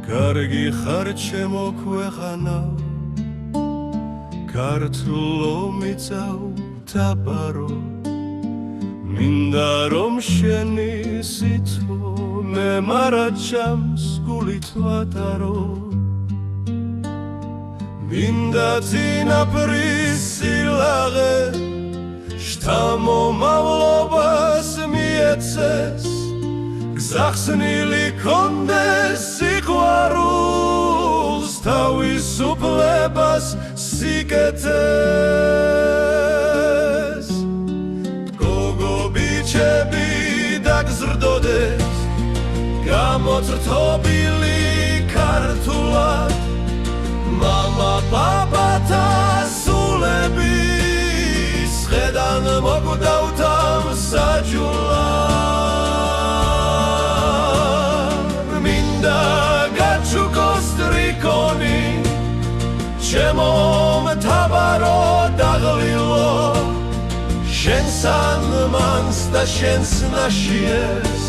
კარგი ხარ ჩემო ქვეყანა, ქართლო მიწავ თაბარო, მინდა რომ შენი სიტყვა მემარაჯამს გულით ვატარო, მინდა წინაპრის სილაღე შთამომავლობას მიეცეს, გზახსნილი კონდეს სიყვარულს თავისუფლებას სიკეთეს. გოგო ბიჭები დაგზრდოდეს გამოწრთობილი ქართულად, მამა პაპათა სულები სხედან მოგვდავთ ამ საჯულად. მინდა გაჩუქოს ტრიკონი, ჩემო მთავარო დაღლილო, შენს ანმანს და შენს ნაშიერს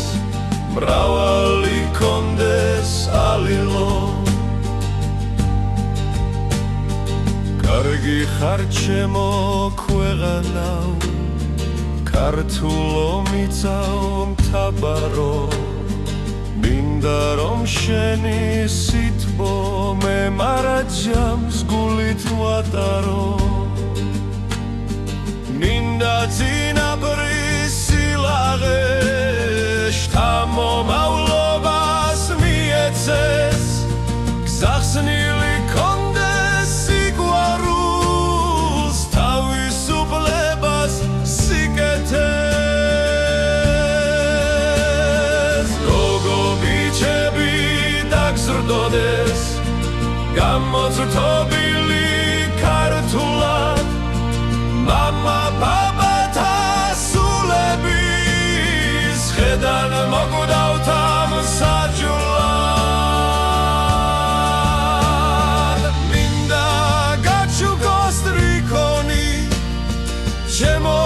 მრავალი კონდეს ალილო. კარგი ხარ ჩემო ქვეყანა, ქართულო მიწავ მთავარო, მინდა რომ შენი სიტყვა მემარაჯამს გულით ვატარო, მინდა წინაპრის სილაღე შთამომავლობას მიეცეს, გზახსნილი კონდეს სიყვარულს თავისუფლებას სიკეთეს. გოგო ბიჭები დაგზრდოდეს გამოწრთობილი ქართულად, მამა პაპათა სულები სხედან მოგვდავთ ამ საჯულად. მინდა გაჩუქოს ტრიკონი, ჩემო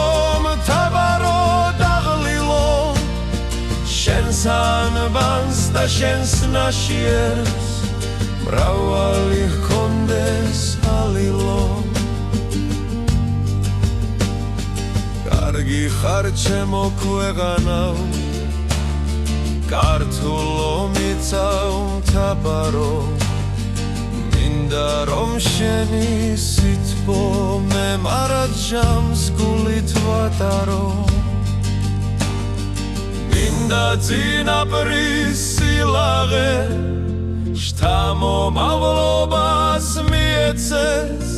მთავარო დაღლილო, შენს ანბანს და შენს ნაშიერს მრავალი ჰქონდეს ალილო. კარგი ხარ ჩემო ქვეყანა, ქართულო მიწავ მთავარო, მინდა რომ შენი სიტყვა მემარაჯამს გულით ვატარო, მინდა წინაპრის სილაღე შთამომავლობას მიეცეს,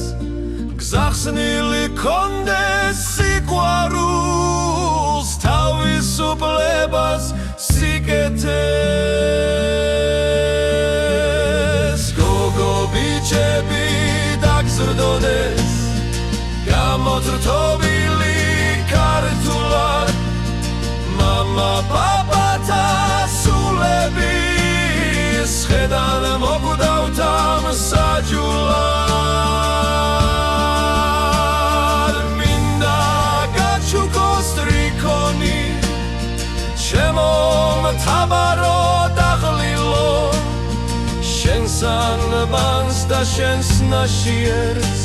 გზახსნილი კონდეს სიყვარულს თავისუფლებას სიკეთეს. გოგო ბიჭები დაგზრდოდეს გამოწრთობილი ქართულად, მამა პაპათა სულები სხედან მოგვდავთ ამ საჯულად. მინდა გაჩუქოს ტრიკონი, ჩემო მთავარო დაღლილო, შენს ანბანს და შენს ნაშიერს